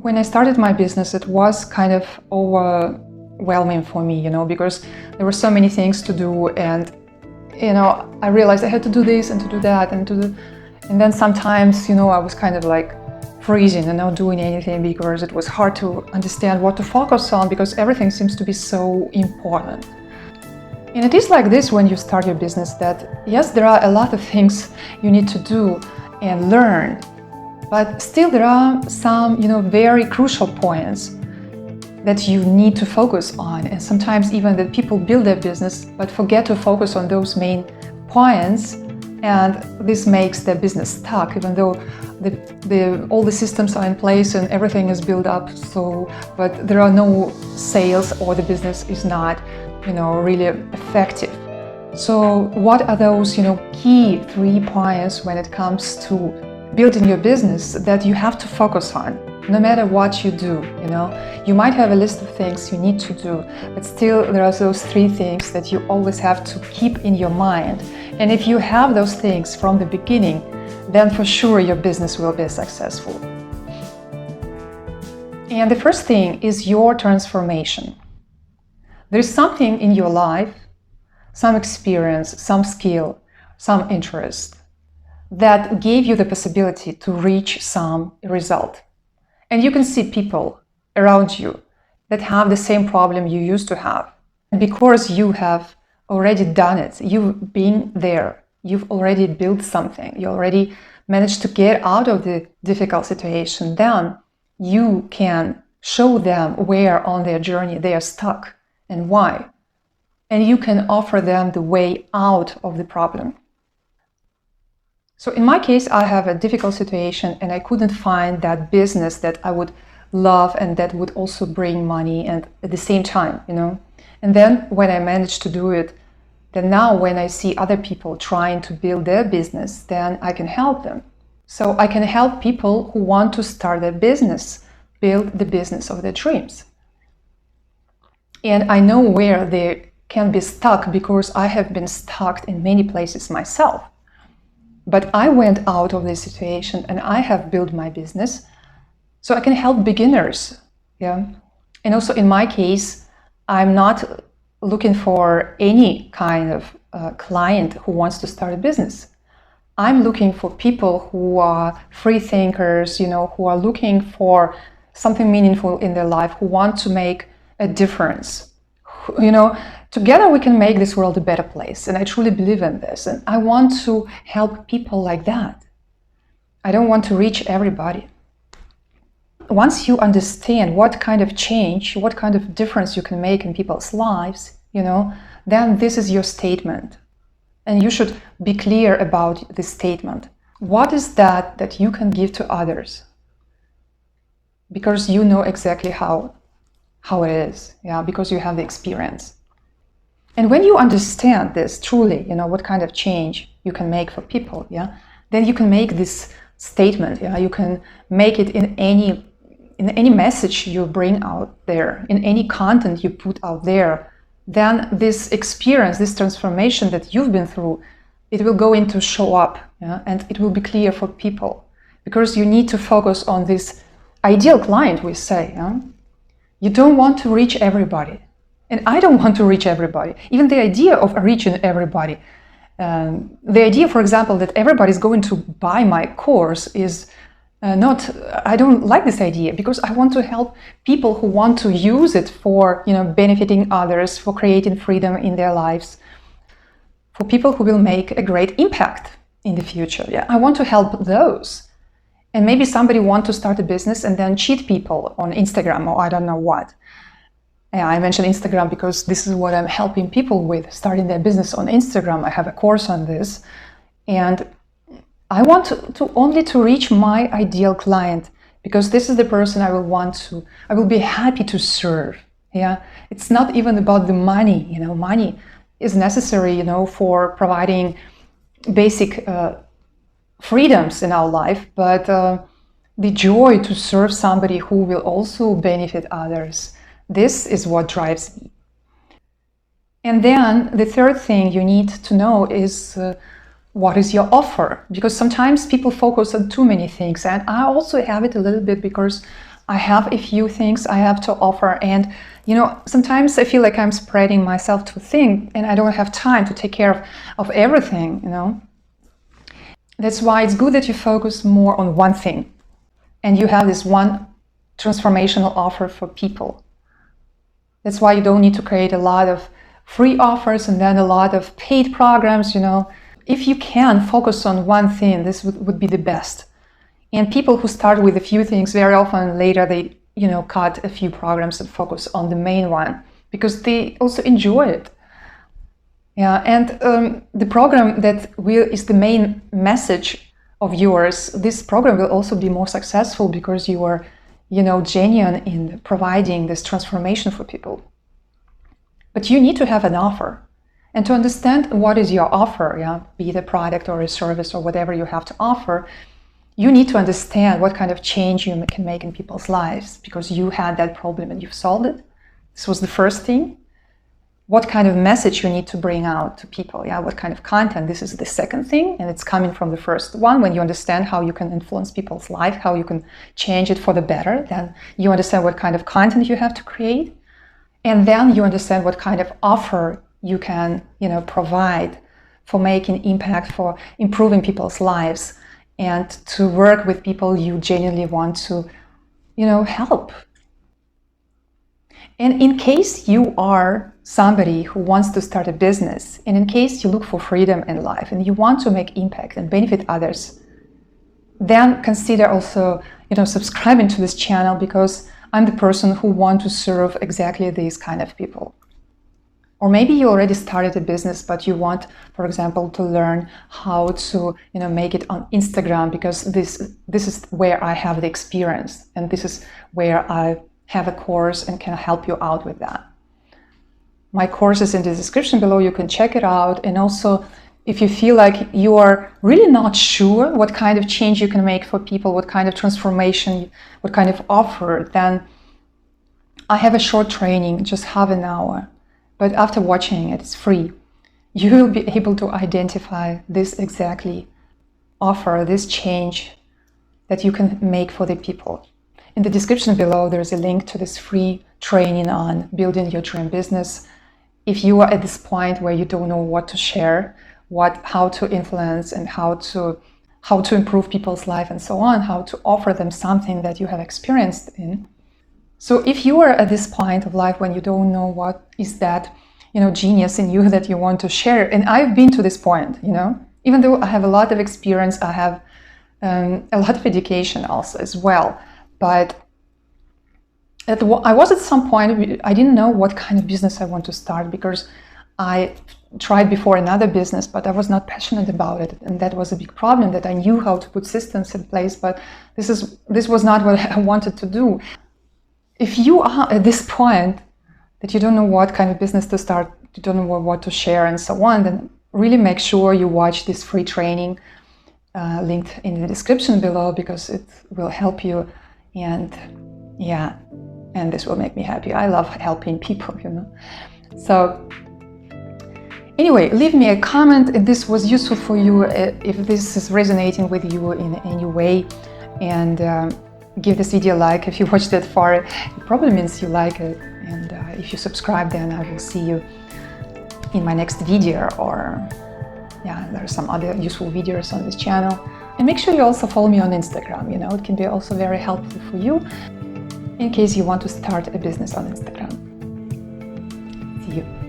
When I started my business, it was kind of overwhelming for me, because there were so many things to do, and I realized I had to do this and to do that and then sometimes, I was kind of like freezing and not doing anything because it was hard to understand what to focus on because everything seems to be so important. And it is like this when you start your business, that yes, there are a lot of things you need to do and learn, but still there are some, very crucial points that you need to focus on. And sometimes even that people build their business but forget to focus on those main points, and this makes their business stuck, even though all the systems are in place and everything is built up, but there are no sales or the business is not really effective. So what are those key 3 points when it comes to building your business that you have to focus on no matter what you do? You might have a list of things you need to do, but still there are those 3 things that you always have to keep in your mind. And if you have those things from the beginning, then for sure your business will be successful. And the first thing is your transformation. There's something in your life, some experience, some skill, some interest that gave you the possibility to reach some result. And you can see people around you that have the same problem you used to have. And because you have already done it, you've been there, you've already built something, you already managed to get out of the difficult situation, then you can show them where on their journey they are stuck and why. And you can offer them the way out of the problem. So in my case, I have a difficult situation and I couldn't find that business that I would love and that would also bring money and at the same time, And then when I managed to do it, then now when I see other people trying to build their business, then I can help them. So I can help people who want to start a business, build the business of their dreams. And I know where they can be stuck because I have been stuck in many places myself. But I went out of this situation and I have built my business, so I can help beginners. And also in my case, I'm not looking for any kind of client who wants to start a business. I'm looking for people who are free thinkers, who are looking for something meaningful in their life, who want to make a difference. Together we can make this world a better place, and I truly believe in this, and I want to help people like that. I don't want to reach everybody. Once you understand what kind of change, what kind of difference you can make in people's lives, then this is your statement. And you should be clear about this statement. What is that you can give to others? Because you know exactly how it is, because you have the experience. And when you understand this truly, what kind of change you can make for people, then you can make this statement, you can make it in any message you bring out there, in any content you put out there. Then this experience, this transformation that you've been through, it will go into show up, and it will be clear for people, because you need to focus on this ideal client, we say. You don't want to reach everybody. And I don't want to reach everybody. Even the idea of reaching everybody, the idea, for example, that everybody's going to buy my course is I don't like this idea, because I want to help people who want to use it for, benefiting others, for creating freedom in their lives, for people who will make a great impact in the future. I want to help those. And maybe somebody wants to start a business and then cheat people on Instagram or I don't know what. I mentioned Instagram because this is what I'm helping people with, starting their business on Instagram. I have a course on this. And I want to only to reach my ideal client, because this is the person I will be happy to serve. It's not even about the money. Money is necessary, for providing basic freedoms in our life, but the joy to serve somebody who will also benefit others, this is what drives me. And then the third thing you need to know is what is your offer? Because sometimes people focus on too many things, and I also have it a little bit because I have a few things I have to offer, and sometimes I feel like I'm spreading myself too thin and I don't have time to take care of everything. That's why it's good that you focus more on one thing and you have this one transformational offer for people. That's why you don't need to create a lot of free offers and then a lot of paid programs. If you can focus on one thing, this would be the best. And people who start with a few things, very often later they cut a few programs and focus on the main one because they also enjoy it. Yeah, and the program that is the main message of yours, this program will also be more successful because you are genuine in providing this transformation for people. But you need to have an offer. And to understand what is your offer, be it a product or a service or whatever you have to offer, you need to understand what kind of change you can make in people's lives because you had that problem and you've solved it. This was the first thing. What kind of message you need to bring out to people, what kind of content. This is the second thing, and it's coming from the first one. When you understand how you can influence people's life, how you can change it for the better, then you understand what kind of content you have to create. And then you understand what kind of offer you can, provide for making impact, for improving people's lives, and to work with people you genuinely want to, help. And in case you are somebody who wants to start a business, and in case you look for freedom in life and you want to make impact and benefit others, then consider also, subscribing to this channel because I'm the person who wants to serve exactly these kind of people. Or maybe you already started a business, but you want, for example, to learn how to, make it on Instagram because this is where I have the experience and this is where I have a course and can help you out with that. My course is in the description below. You can check it out. And also, if you feel like you are really not sure what kind of change you can make for people, what kind of transformation, what kind of offer, then I have a short training, just half an hour. But after watching it, it's free. You will be able to identify this exactly offer, this change that you can make for the people. In the description below, there's a link to this free training on building your dream business. If you are at this point where you don't know what to share, how to influence and how to improve people's life and so on, how to offer them something that you have experienced in. So if you are at this point of life when you don't know what is that, genius in you that you want to share, and I've been to this point, even though I have a lot of experience, I have a lot of education also as well. But I was at some point, I didn't know what kind of business I want to start because I tried before another business, but I was not passionate about it. And that was a big problem, that I knew how to put systems in place, but this was not what I wanted to do. If you are at this point that you don't know what kind of business to start, you don't know what to share and so on, then really make sure you watch this free training linked in the description below because it will help you. And this will make me happy. I love helping people, So anyway, leave me a comment if this was useful for you, if this is resonating with you in any way, and give this video a like if you watched that far. It probably means you like it. And if you subscribe, then I will see you in my next video, or there are some other useful videos on this channel. And make sure you also follow me on Instagram. It can be also very helpful for you in case you want to start a business on Instagram. See you.